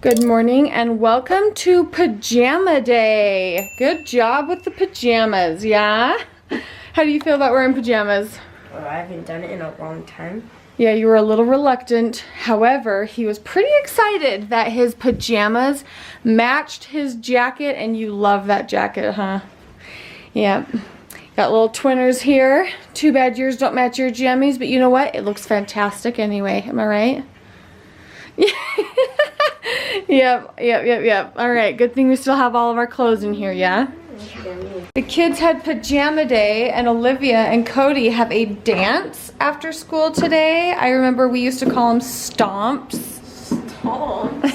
Good morning and welcome to Pajama Day. Good job with the pajamas, yeah? How do you feel about wearing pajamas? Well, I haven't done it in a long time. Yeah, you were a little reluctant. However, he was pretty excited that his pajamas matched his jacket, and you love that jacket, huh? Yep. Got little twinners here. Too bad yours don't match your jammies, but you know what? It looks fantastic anyway. Am I right? Yep. All right, good thing we still have all of our clothes in here, yeah? The kids had pajama day, and Olivia and Cody have a dance after school today. I remember we used to call them stomps. Stomps?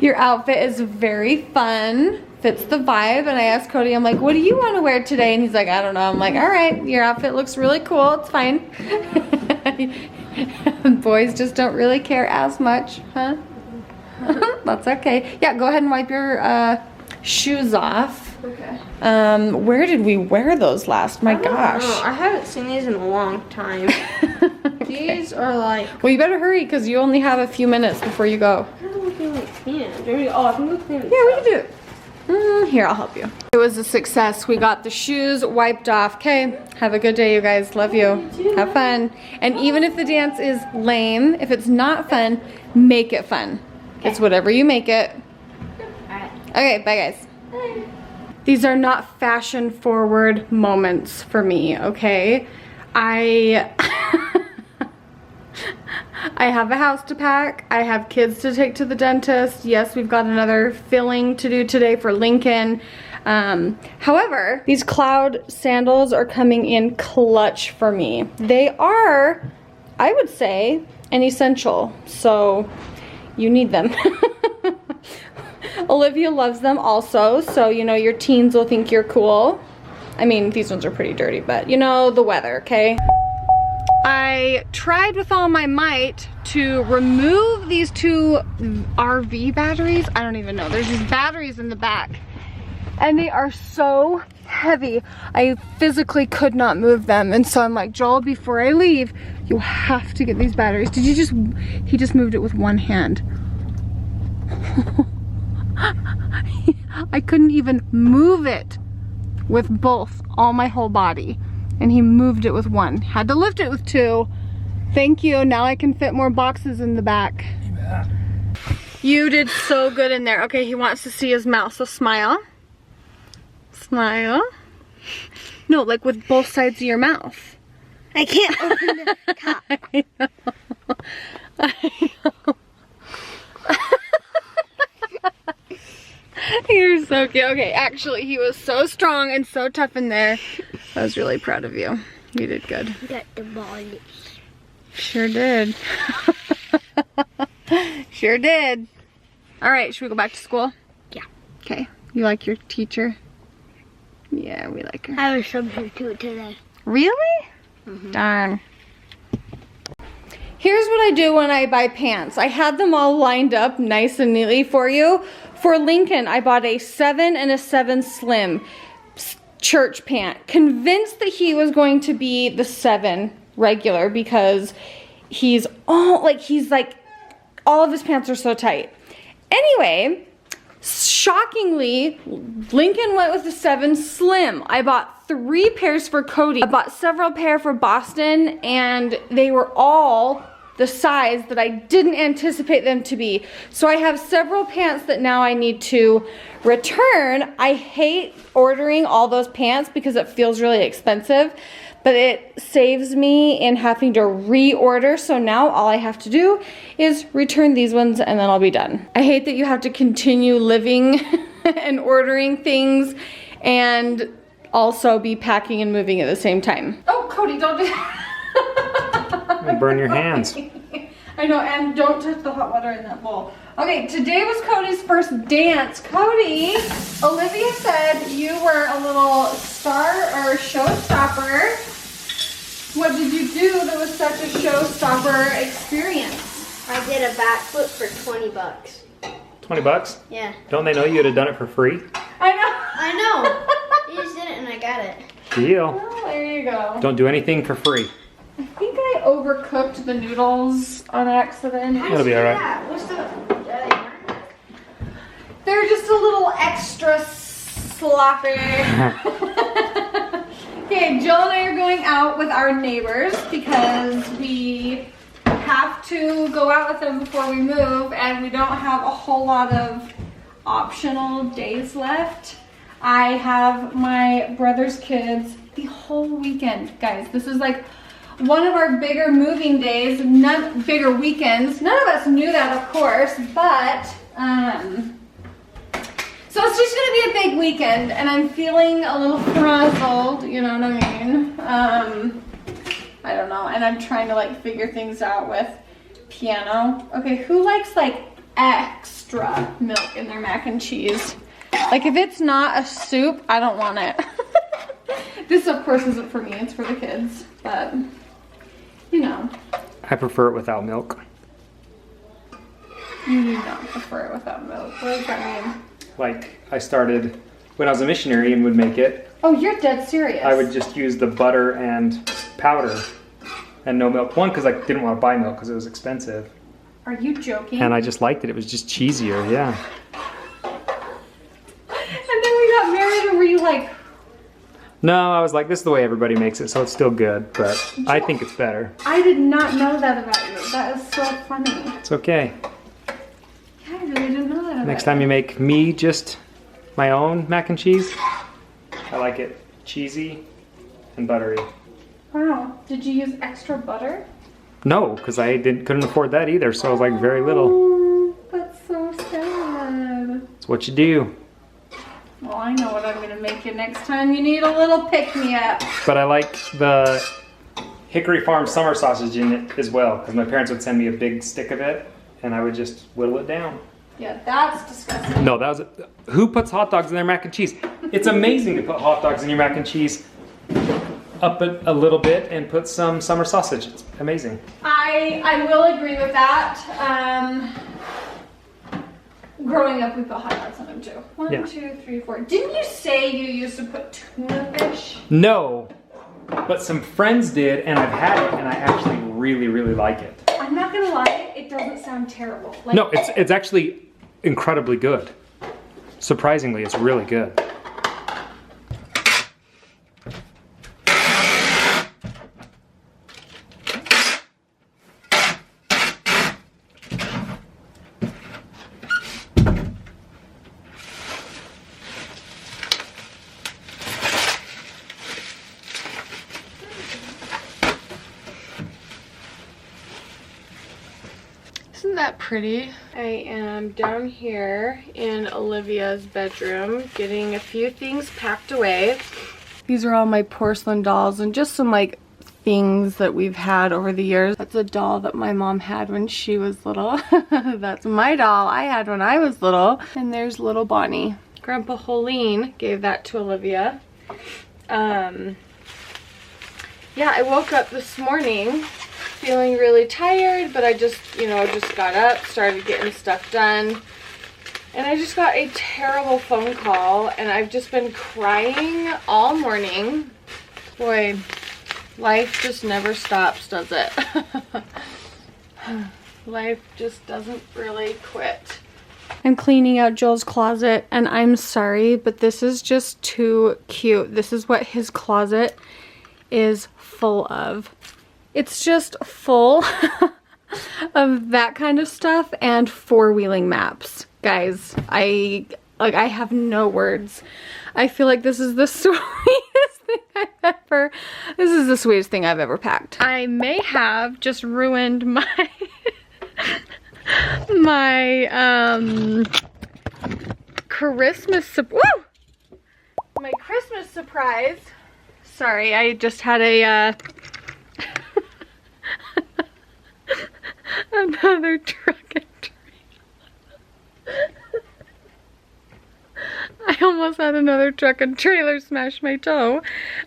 Your outfit is very fun, fits the vibe, and I asked Cody, I'm like, what do you want to wear today? And he's like, I don't know. I'm like, all right, your outfit looks really cool, it's fine. Boys just don't really care as much, huh? That's okay. Yeah, go ahead and wipe your shoes off. Okay. Where did we wear those last? My gosh. I haven't seen these in a long time. Okay. These are like... Well, you better hurry because you only have a few minutes before you go. I don't know if they like clean. Oh, I can go clean. Yeah, we can do it. Here, I'll help you. It was a success. We got the shoes wiped off. Okay, have a good day, you guys. Love you. Have fun. And even if the dance is lame, if it's not fun, make it fun. It's whatever you make it. Alright. Okay, bye guys. Bye. These are not fashion forward moments for me, okay? I have a house to pack. I have kids to take to the dentist. Yes, we've got another filling to do today for Lincoln. However, these cloud sandals are coming in clutch for me. They are, I would say, an essential. So you need them. Olivia loves them also. So, you know, your teens will think you're cool. I mean, these ones are pretty dirty, but you know, the weather, okay? I tried with all my might to remove these two RV batteries. I don't even know. There's these batteries in the back. And they are so heavy. I physically could not move them. And so I'm like, Joel, before I leave, you have to get these batteries. Did you just, he just moved it with one hand. I couldn't even move it with both, my whole body. And he moved it with one. Had to lift it with two. Thank you. Now I can fit more boxes in the back. Yeah. You did so good in there. Okay, he wants to see his mouth, so smile. Smile. No, like with both sides of your mouth. I can't open the top. I know. I know. You're so cute. Okay, actually, he was so strong and so tough in there. I was really proud of you. You did good. Got the ball. Sure did. Sure did. All right, should we go back to school? Yeah. Okay. You like your teacher? Yeah, we like her. I was substitute today. Really? Mm-hmm. Darn. Here's what I do when I buy pants. I had them all lined up nice and neatly for you. For Lincoln, I bought a 7 and a 7 slim church pant. Convinced that he was going to be the 7 regular because he's like all of his pants are so tight. Anyway, shockingly, Lincoln went with the 7 slim. I bought 3 pairs for Cody. I bought several pair for Boston, and they were all the size that I didn't anticipate them to be. So I have several pants that now I need to return. I hate ordering all those pants because it feels really expensive, but it saves me in having to reorder. So now all I have to do is return these ones and then I'll be done. I hate that you have to continue living and ordering things and also be packing and moving at the same time. Oh, Cody, don't do that. You'll burn your hands. I know, and don't touch the hot water in that bowl. Okay, today was Cody's first dance. Cody, Olivia said you were a little star or showstopper. What did you do that was such a showstopper experience? I did a backflip for 20 bucks. 20 bucks? Yeah. Don't they know you'd have done it for free? I know. You just did it and I got it. Deal. Oh, there you go. Don't do anything for free. I think I overcooked the noodles on accident. It'll be alright. Yeah, what's the... They're just a little extra sloppy. Okay, Jill and I are going out with our neighbors because we have to go out with them before we move, and we don't have a whole lot of optional days left. I have my brother's kids the whole weekend, guys. This is like one of our bigger moving days, bigger weekends. None of us knew that, of course, but so it's just gonna be a big weekend, and I'm feeling a little frazzled, you know what I mean? I don't know, and I'm trying to like figure things out with piano. Okay, who likes like extra milk in their mac and cheese? Like if it's not a soup, I don't want it. This of course isn't for me, it's for the kids, but you know. I prefer it without milk. You do not prefer it without milk. What does that mean? Like I started when I was a missionary and would make it. Oh, you're dead serious. I would just use the butter and powder and no milk. One, because I didn't want to buy milk because it was expensive. Are you joking? And I just liked it. It was just cheesier, yeah. And then we got married and were you like... No, I was like, this is the way everybody makes it, so it's still good, but I think it's better. I did not know that about you. That is so funny. It's okay. Yeah, I really didn't know that about Next time you make me just my own mac and cheese, I like it cheesy and buttery. Wow. Did you use extra butter? No, because I couldn't afford that either, so I was like very little. Oh, that's so sad. It's what you do. Well, I know what I'm going to make you next time. You need a little pick-me-up. But I like the Hickory Farm summer sausage in it as well, because my parents would send me a big stick of it, and I would just whittle it down. Yeah, that's disgusting. No, that was who puts hot dogs in their mac and cheese? It's amazing to put hot dogs in your mac and cheese. Up it a little bit and put some summer sausage. It's amazing. I will agree with that. Growing up, we put hot dogs on them too. One, Yeah. 2, 3, 4. Didn't you say you used to put tuna fish? No, but some friends did, and I've had it, and I actually really, really like it. I'm not gonna lie, it doesn't sound terrible. Like, No, it's actually incredibly good. Surprisingly, it's really good. Isn't that pretty? I am down here in Olivia's bedroom getting a few things packed away. These are all my porcelain dolls and just some like things that we've had over the years. That's a doll that my mom had when she was little. That's my doll I had when I was little. And there's little Bonnie. Grandpa Hoellein gave that to Olivia. Yeah, I woke up this morning feeling really tired, but I just, just got up, started getting stuff done, and I just got a terrible phone call, and I've just been crying all morning. Boy, life just never stops, does it? Life just doesn't really quit. I'm cleaning out Joel's closet, and I'm sorry, but this is just too cute. This is what his closet is full of. It's just full of that kind of stuff and four-wheeling maps. Guys, I have no words. I feel like this is the sweetest thing I've ever packed. I may have just ruined my Christmas surprise. Sorry, I just had a another truck and trailer. I almost had another truck and trailer smash my toe.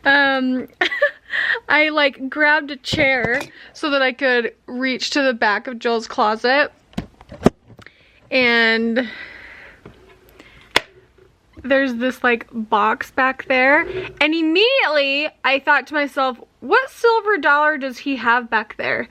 I like grabbed a chair so that I could reach to the back of Joel's closet, and there's this like box back there, and immediately I thought to myself, what silver dollar does he have back there?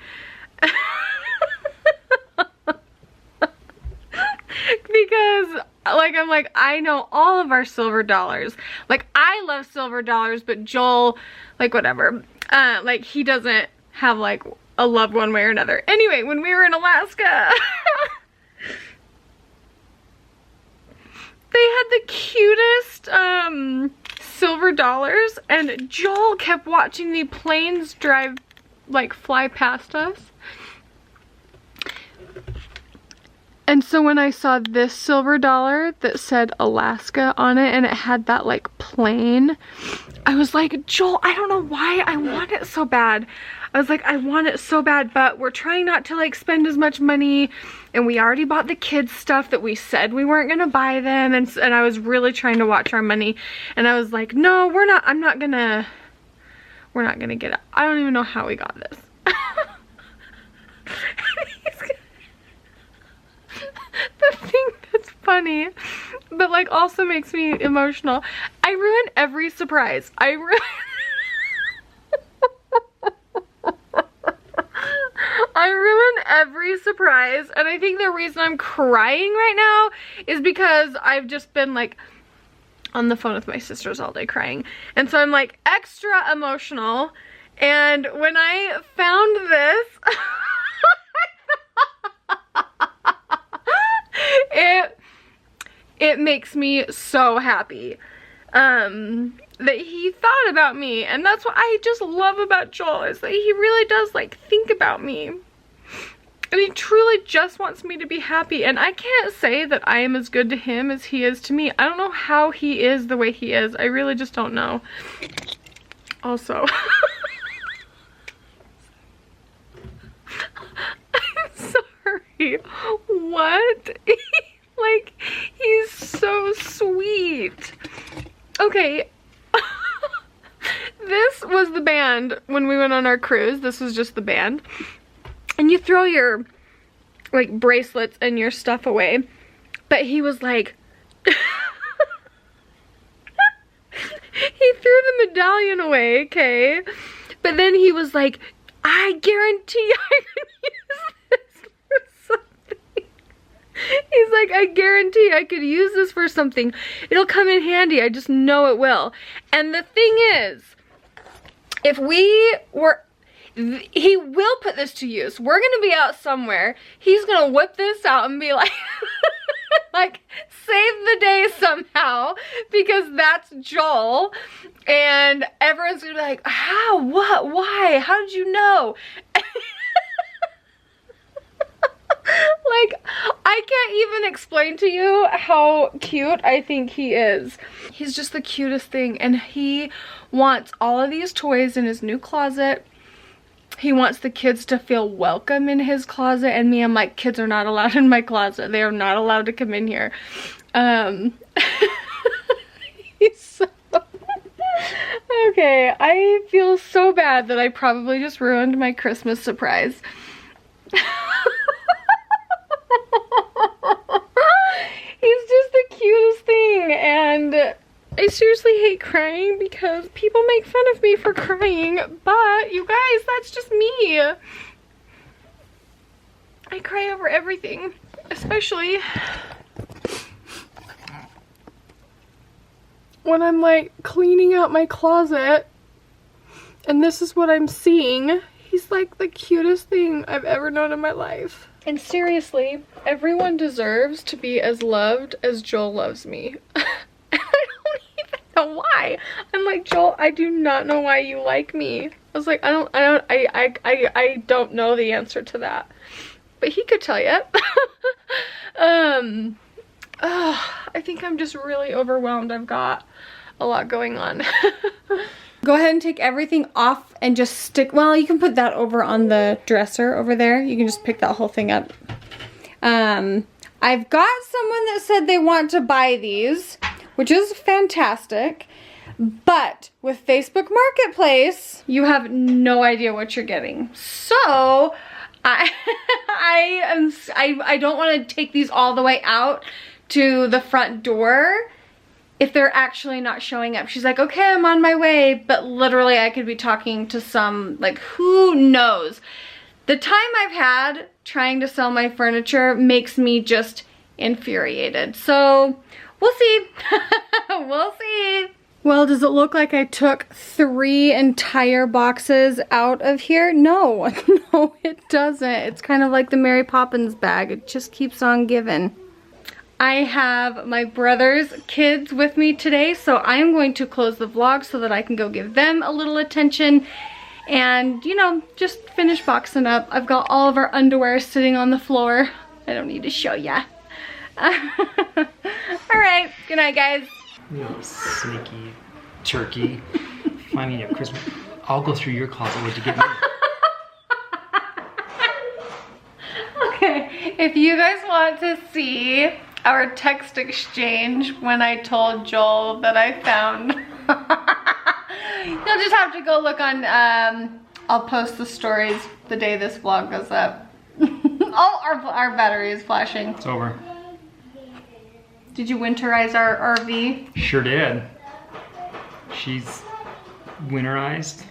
Because like I'm like, I know all of our silver dollars. Like I love silver dollars, but Joel, like whatever. Like he doesn't have like a love one way or another. Anyway, when we were in Alaska, they had the cutest silver dollars, and Joel kept watching the planes drive, like fly past us. And so when I saw this silver dollar that said Alaska on it and it had that like plane, I was like, Joel, I don't know why I want it so bad. I was like, I want it so bad, but we're trying not to like spend as much money, and we already bought the kids stuff that we said we weren't gonna buy them, and I was really trying to watch our money, and I was like, no, we're not gonna get it. I don't even know how we got this. The thing that's funny, but like also makes me emotional, I ruin every surprise. I ruin every surprise, and I think the reason I'm crying right now is because I've just been like on the phone with my sisters all day crying, and so I'm like extra emotional. And when I found this, it makes me so happy that he thought about me, and that's what I just love about Joel, is that he really does like think about me, and he truly just wants me to be happy. And I can't say that I am as good to him as he is to me. I don't know how he is the way he is. I really just don't know. Also, I'm sorry. What? Like, he's so sweet. Okay. This was the band when we went on our cruise. This was just the band. And you throw your, like, bracelets and your stuff away. But he was like... he threw the medallion away, okay? But then he was like, I guarantee I can use this for something. He's like, I guarantee I could use this for something. It'll come in handy. I just know it will. And the thing is, if we were, he will put this to use. We're gonna be out somewhere. He's gonna whip this out and be like, like, save the day somehow, because that's Joel. And everyone's gonna be like, how, what, why, how did you know? Like, I can't even explain to you how cute I think he is. He's just the cutest thing, and he wants all of these toys in his new closet. He wants the kids to feel welcome in his closet, and me, I'm like, kids are not allowed in my closet. They are not allowed to come in here. He's so... Okay, I feel so bad that I probably just ruined my Christmas surprise. He's just the cutest thing, and I seriously hate crying because people make fun of me for crying, but you guys, that's just me. I cry over everything, especially when I'm like cleaning out my closet and this is what I'm seeing. He's like the cutest thing I've ever known in my life. And seriously, everyone deserves to be as loved as Joel loves me. I don't even know why. I'm like, Joel, I do not know why you like me. I was like, I don't know the answer to that. But he could tell you. I think I'm just really overwhelmed. I've got a lot going on. Go ahead and take everything off and just stick, well, you can put that over on the dresser over there. You can just pick that whole thing up. I've got someone that said they want to buy these, which is fantastic. But with Facebook Marketplace, you have no idea what you're getting. So I don't want to take these all the way out to the front door if they're actually not showing up. She's like, okay, I'm on my way, but literally I could be talking to some, like, who knows? The time I've had trying to sell my furniture makes me just infuriated. So we'll see. We'll see. Well, does it look like I took 3 entire boxes out of here? No, no, it doesn't. It's kind of like the Mary Poppins bag. It just keeps on giving. I have my brother's kids with me today, so I am going to close the vlog so that I can go give them a little attention and, you know, just finish boxing up. I've got all of our underwear sitting on the floor. I don't need to show ya. All right, good night, guys. You know, sneaky turkey. Finding a Christmas. I'll go through your closet. What'd you get me? Okay, if you guys want to see our text exchange when I told Joel that I found, you'll just have to go look on, I'll post the stories the day this vlog goes up. Oh, our battery is flashing. It's over. Did you winterize our RV? Sure did. She's winterized.